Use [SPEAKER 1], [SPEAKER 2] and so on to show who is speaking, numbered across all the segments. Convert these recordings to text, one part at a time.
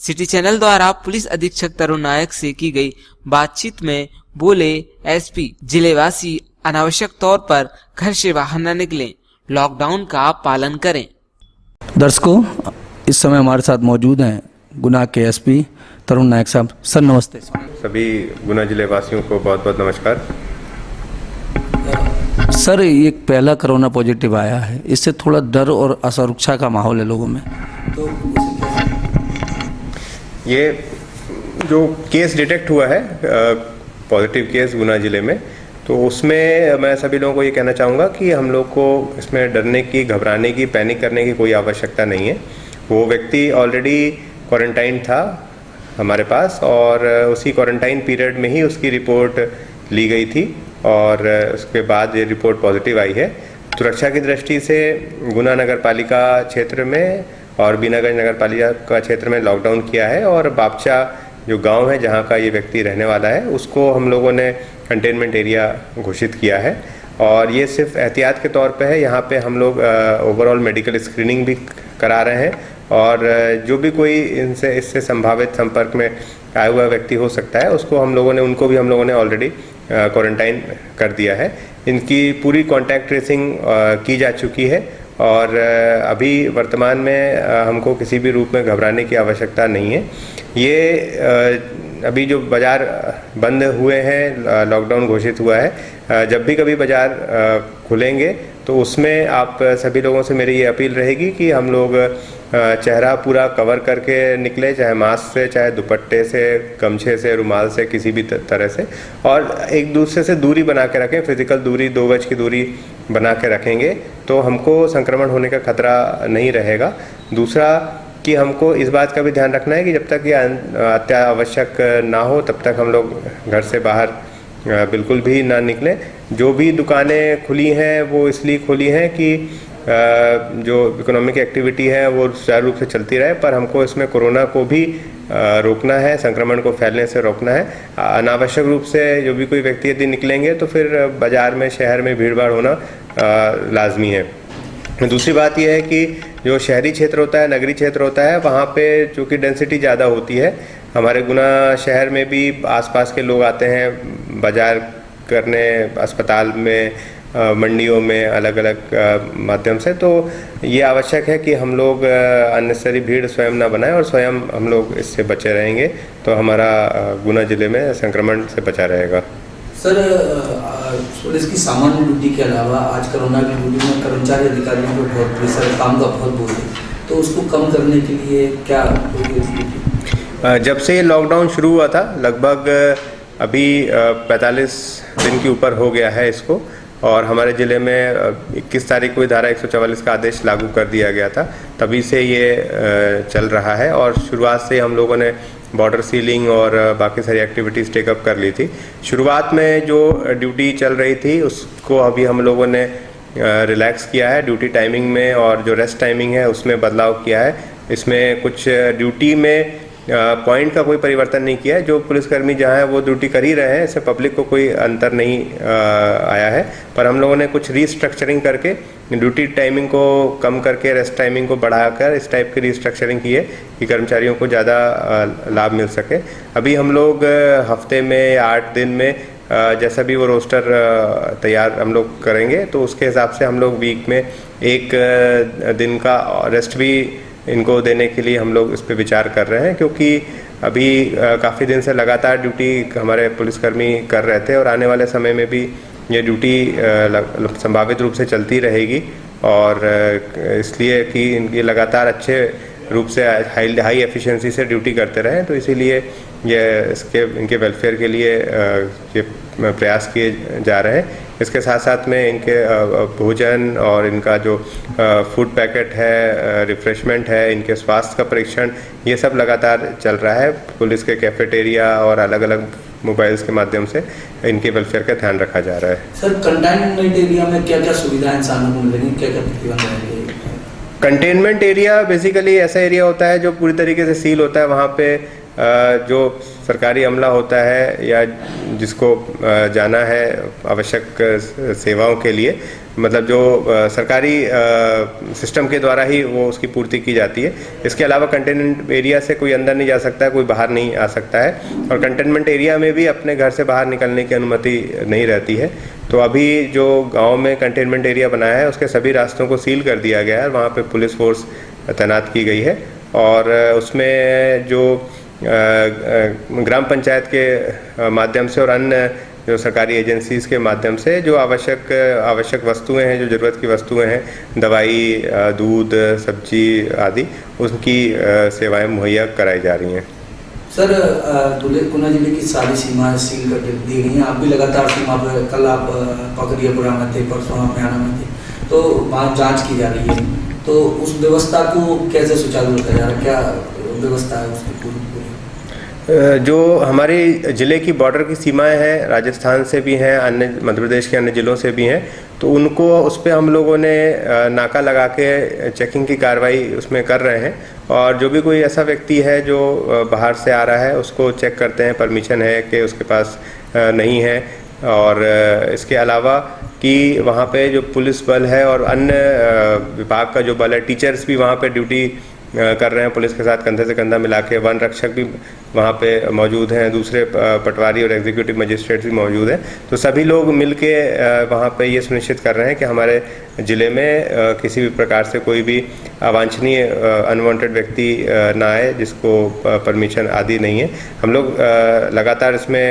[SPEAKER 1] City channel द्वारा police अधीक्षक तरुण नायक से की गई बातचीत में बोले एसपी, जिलेवासी अनावश्यक तौर पर घर से बाहर न निकलें, लॉकडाउन का पालन करें।
[SPEAKER 2] दर्शकों, इस समय हमारे साथ मौजूद हैं गुना के एसपी तरुण नायक साहब। सर नमस्ते।
[SPEAKER 3] सभी गुना जिले वासियों को बहुत बहुत नमस्कार।
[SPEAKER 2] सर, ये पहला कोरोना पॉजिटिव आया है, इससे थोड़ा डर और असुरक्षा का माहौल है लोगों में, तो
[SPEAKER 3] ये जो केस डिटेक्ट हुआ है पॉजिटिव केस गुना जिले में, तो उसमें मैं सभी लोगों को ये कहना चाहूँगा कि हम लोग को इसमें डरने की, घबराने की, पैनिक करने की कोई आवश्यकता नहीं है। वो व्यक्ति ऑलरेडी क्वारंटाइन था हमारे पास और उसी क्वारंटाइन पीरियड में ही उसकी रिपोर्ट ली गई थी और उसके बाद ये रिपोर्ट पॉजिटिव आई है। सुरक्षा की दृष्टि से गुना नगर पालिका क्षेत्र में और बीनागंज नगर पालिका क्षेत्र में लॉकडाउन किया है और बापचा जो गांव है जहां का ये व्यक्ति रहने वाला है उसको हम लोगों ने कंटेनमेंट एरिया घोषित किया है और ये सिर्फ एहतियात के तौर पे है। यहाँ पे हम लोग ओवरऑल मेडिकल स्क्रीनिंग भी करा रहे हैं और जो भी कोई इससे संभावित संपर्क में आया हुआ व्यक्ति हो सकता है उनको भी हम लोगों ने ऑलरेडी क्वारंटाइन कर दिया है। इनकी पूरी कॉन्टैक्ट ट्रेसिंग की जा चुकी है और अभी वर्तमान में हमको किसी भी रूप में घबराने की आवश्यकता नहीं है। ये अभी जो बाज़ार बंद हुए हैं, लॉकडाउन घोषित हुआ है, जब भी कभी बाज़ार खुलेंगे तो उसमें आप सभी लोगों से मेरी ये अपील रहेगी कि हम लोग चेहरा पूरा कवर करके निकले, चाहे मास्क से, चाहे दुपट्टे से, गमछे से, रुमाल से, किसी भी तरह से, और एक दूसरे से दूरी बना के रखें। फिजिकल दूरी 2 गज की दूरी बना के रखेंगे तो हमको संक्रमण होने का खतरा नहीं रहेगा। दूसरा कि हमको इस बात का भी ध्यान रखना है कि जब तक ये अत्यावश्यक ना हो तब तक हम लोग घर से बाहर बिल्कुल भी ना निकलें। जो भी दुकानें खुली हैं वो इसलिए खुली हैं कि जो इकोनॉमिक एक्टिविटी है वो सुचारू रूप से चलती रहे, पर हमको इसमें कोरोना को भी रोकना है, संक्रमण को फैलने से रोकना है। अनावश्यक रूप से जो भी कोई व्यक्ति यदि निकलेंगे तो फिर बाज़ार में, शहर में भीड़ भाड़ होना लाजमी है। दूसरी बात यह है कि जो शहरी क्षेत्र होता है, नगरीय क्षेत्र होता है, वहाँ पे चूँकि डेंसिटी ज़्यादा होती है, हमारे गुना शहर में भी आसपास के लोग आते हैं बाज़ार करने, अस्पताल में, मंडियों में, अलग अलग माध्यम से, तो ये आवश्यक है कि हम लोग अननेसेसरी भीड़ स्वयं ना बनाएं और स्वयं हम लोग इससे बचे रहेंगे तो हमारा गुना जिले में संक्रमण से बचा रहेगा।
[SPEAKER 2] सर, पुलिस की सामान्य ड्यूटी के अलावा आज कोरोना की ड्यूटी में कर्मचारी अधिकारियों को बहुत प्रेशर, काम का बहुत बोझ है, तो उसको कम करने के लिए क्या?
[SPEAKER 3] जब से लॉकडाउन शुरू हुआ था लगभग अभी 45 दिन के ऊपर हो गया है इसको, और हमारे ज़िले में 21 तारीख को धारा 144 का आदेश लागू कर दिया गया था, तभी से ये चल रहा है। और शुरुआत से हम लोगों ने बॉर्डर सीलिंग और बाकी सारी एक्टिविटीज़ टेकअप कर ली थी। शुरुआत में जो ड्यूटी चल रही थी उसको अभी हम लोगों ने रिलैक्स किया है ड्यूटी टाइमिंग में, और जो रेस्ट टाइमिंग है उसमें बदलाव किया है। इसमें कुछ ड्यूटी में पॉइंट का कोई परिवर्तन नहीं किया है। जो पुलिसकर्मी जहाँ है वो ड्यूटी कर ही रहे हैं, इससे पब्लिक को कोई अंतर नहीं आया है, पर हम लोगों ने कुछ रीस्ट्रक्चरिंग करके ड्यूटी टाइमिंग को कम करके रेस्ट टाइमिंग को बढ़ाकर इस टाइप की रीस्ट्रक्चरिंग की है कि कर्मचारियों को ज़्यादा लाभ मिल सके। अभी हम लोग हफ्ते में 8 दिन में जैसा भी वो रोस्टर तैयार हम लोग करेंगे तो उसके हिसाब से हम लोग वीक में 1 दिन का रेस्ट भी इनको देने के लिए हम लोग इस पे विचार कर रहे हैं, क्योंकि अभी काफ़ी दिन से लगातार ड्यूटी हमारे पुलिसकर्मी कर रहे थे और आने वाले समय में भी ये ड्यूटी संभावित रूप से चलती रहेगी। और इसलिए कि इनकी लगातार अच्छे रूप से हाई एफिशिएंसी से ड्यूटी करते रहें, तो इसीलिए इनके वेलफेयर के लिए ये प्रयास किए जा रहे हैं। इसके साथ साथ में इनके भोजन और इनका जो फूड पैकेट है, रिफ्रेशमेंट है, इनके स्वास्थ्य का परीक्षण, ये सब लगातार चल रहा है। पुलिस के कैफेटेरिया और अलग अलग मोबाइल्स के माध्यम से इनके वेलफेयर का ध्यान रखा जा रहा है।
[SPEAKER 2] सर, कंटेनमेंट एरिया में क्या क्या सुविधाएं इंसानों को मिलेंगी, क्या क्या प्रतिबंध रहेंगे?
[SPEAKER 3] कंटेनमेंट एरिया बेसिकली ऐसा एरिया होता है जो पूरी तरीके से सील होता है। वहाँ पे जो सरकारी अमला होता है या जिसको जाना है आवश्यक सेवाओं के लिए, मतलब जो सरकारी सिस्टम के द्वारा ही वो उसकी पूर्ति की जाती है। इसके अलावा कंटेनमेंट एरिया से कोई अंदर नहीं जा सकता है, कोई बाहर नहीं आ सकता है, और कंटेनमेंट एरिया में भी अपने घर से बाहर निकलने की अनुमति नहीं रहती है। तो अभी जो गांव में कंटेनमेंट एरिया बनाया है उसके सभी रास्तों को सील कर दिया गया है, वहाँ पे पुलिस फोर्स तैनात की गई है, और उसमें जो ग्राम पंचायत के माध्यम से और अन्य जो सरकारी एजेंसीज़ के माध्यम से जो आवश्यक वस्तुएं हैं, जो ज़रूरत की वस्तुएं हैं, दवाई, दूध, सब्जी आदि, उनकी सेवाएं मुहैया कराई जा रही हैं।
[SPEAKER 2] सर, गुना जिले की सारी सीमाएं सील कर दी गई हैं। आप भी लगातार सीमा पर, कल आप पकड़ियापुरा में थे, परसों आप म्याना में थे, तो वहाँ जांच की जा रही है। तो उस व्यवस्था को कैसे सुचारू रखा जा रहा है, क्या व्यवस्था है उसकी पूरी?
[SPEAKER 3] जो हमारी ज़िले की बॉर्डर की सीमाएं हैं, राजस्थान से भी हैं, अन्य मध्य प्रदेश के अन्य ज़िलों से भी हैं, तो उनको उस पर हम लोगों ने नाका लगा के चेकिंग की कार्रवाई उसमें कर रहे हैं, और जो भी कोई ऐसा व्यक्ति है जो बाहर से आ रहा है उसको चेक करते हैं, परमिशन है कि उसके पास नहीं है। और इसके अलावा कि वहाँ पे जो पुलिस बल है और अन्य विभाग का जो बल है, टीचर्स भी वहाँ पे ड्यूटी कर रहे हैं पुलिस के साथ कंधे से कंधा मिला के, वन रक्षक भी वहाँ पे मौजूद हैं, दूसरे पटवारी और एग्जीक्यूटिव मजिस्ट्रेट भी मौजूद हैं। तो सभी लोग मिलके वहाँ पे ये सुनिश्चित कर रहे हैं कि हमारे ज़िले में किसी भी प्रकार से कोई भी अवांछनीय अनवांटेड व्यक्ति ना आए जिसको परमिशन आदि नहीं है। हम लोग लगातार इसमें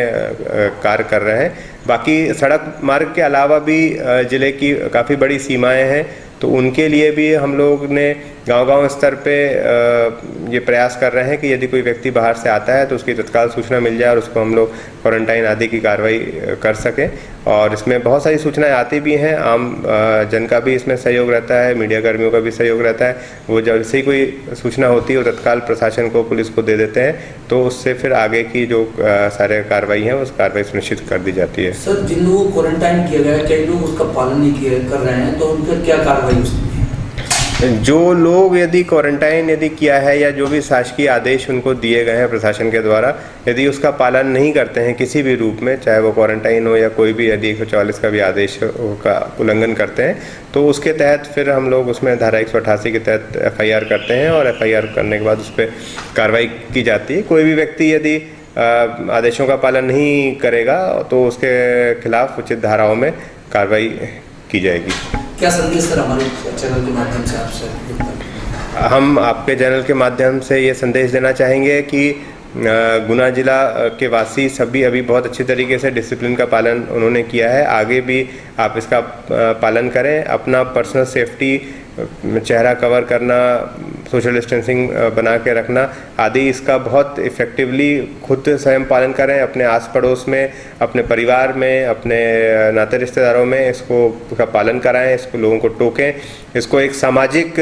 [SPEAKER 3] कार्य कर रहे हैं। बाकी सड़क मार्ग के अलावा भी ज़िले की काफ़ी बड़ी सीमाएँ हैं, तो उनके लिए भी हम लोग ने गांव-गांव स्तर पे ये प्रयास कर रहे हैं कि यदि कोई व्यक्ति बाहर से आता है तो उसकी तत्काल सूचना मिल जाए और उसको हम लोग क्वारंटाइन आदि की कार्रवाई कर सकें। और इसमें बहुत सारी सूचनाएं आती भी हैं, आम जन का भी इसमें सहयोग रहता है, मीडिया कर्मियों का भी सहयोग रहता है। वो जैसे ही कोई सूचना होती है वो तत्काल प्रशासन को, पुलिस को दे देते हैं, तो उससे फिर आगे की जो सारे कार्रवाई हैं उस कार्रवाई सुनिश्चित कर दी जाती है।
[SPEAKER 2] सर, जिन लोगों को क्वारंटाइन किया गया है, कई लोग उसका पालन नहीं कर रहे हैं, तो उन पर क्या कार्रवाई उसकी?
[SPEAKER 3] जो लोग यदि क्वारंटाइन किया है या जो भी शासकीय आदेश उनको दिए गए हैं प्रशासन के द्वारा, यदि उसका पालन नहीं करते हैं किसी भी रूप में, चाहे वो क्वारंटाइन हो या कोई भी, यदि 144 का भी आदेश का उल्लंघन करते हैं, तो उसके तहत फिर हम लोग उसमें धारा 188 के तहत FIR करते हैं, और FIR करने के बाद उस पर कार्रवाई की जाती है। कोई भी व्यक्ति यदि आदेशों का पालन नहीं करेगा तो उसके खिलाफ उचित धाराओं में कार्रवाई की जाएगी।
[SPEAKER 2] क्या संदेश सर हमारे चैनल के माध्यम से आपसे?
[SPEAKER 3] हम आपके चैनल के माध्यम से ये संदेश देना चाहेंगे कि गुना जिला के वासी सभी अभी बहुत अच्छी तरीके से डिसिप्लिन का पालन उन्होंने किया है। आगे भी आप इसका पालन करें। अपना पर्सनल सेफ्टी, चेहरा कवर करना, सोशल डिस्टेंसिंग बना के रखना आदि, इसका बहुत इफ़ेक्टिवली खुद स्वयं पालन करें। अपने आस पड़ोस में, अपने परिवार में, अपने नाते रिश्तेदारों में इसका पालन कराएं, इसको लोगों को टोकें, इसको एक सामाजिक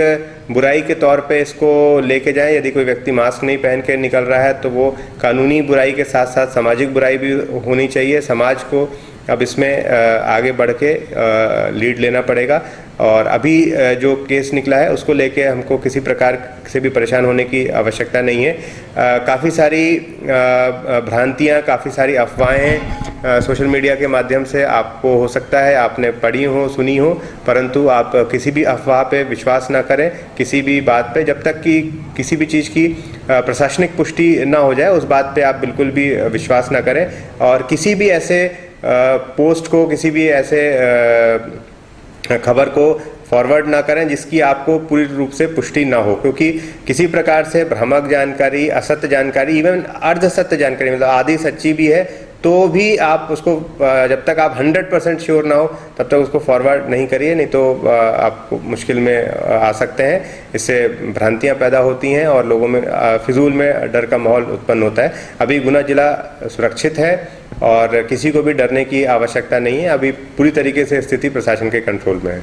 [SPEAKER 3] बुराई के तौर पे इसको लेके जाएं। यदि कोई व्यक्ति मास्क नहीं पहन के निकल रहा है तो वो कानूनी बुराई के साथ साथ सामाजिक बुराई भी होनी चाहिए। समाज को अब इसमें आगे बढ़ के लीड लेना पड़ेगा। और अभी जो केस निकला है उसको लेके हमको किसी प्रकार से भी परेशान होने की आवश्यकता नहीं है। काफ़ी सारी भ्रांतियाँ, काफ़ी सारी अफवाहें सोशल मीडिया के माध्यम से आपको हो सकता है आपने पढ़ी हो, सुनी हो, परंतु आप किसी भी अफवाह पे विश्वास ना करें, किसी भी बात पे, जब तक कि किसी भी चीज़ की प्रशासनिक पुष्टि ना हो जाए उस बात पे आप बिल्कुल भी विश्वास ना करें। और किसी भी ऐसे पोस्ट को, किसी भी ऐसे खबर को फॉरवर्ड ना करें जिसकी आपको पूरी रूप से पुष्टि ना हो, क्योंकि किसी प्रकार से भ्रामक जानकारी, असत्य जानकारी, इवन अर्ध सत्य जानकारी, मतलब आधी सच्ची भी है तो भी आप उसको, जब तक आप 100% श्योर ना हो तब तक उसको फॉरवर्ड नहीं करिए, नहीं तो आप मुश्किल में आ सकते हैं। इससे भ्रांतियां पैदा होती हैं और लोगों में फिजूल में डर का माहौल उत्पन्न होता है। अभी गुना जिला सुरक्षित है और किसी को भी डरने की आवश्यकता नहीं है। अभी पूरी तरीके से स्थिति प्रशासन के कंट्रोल में है।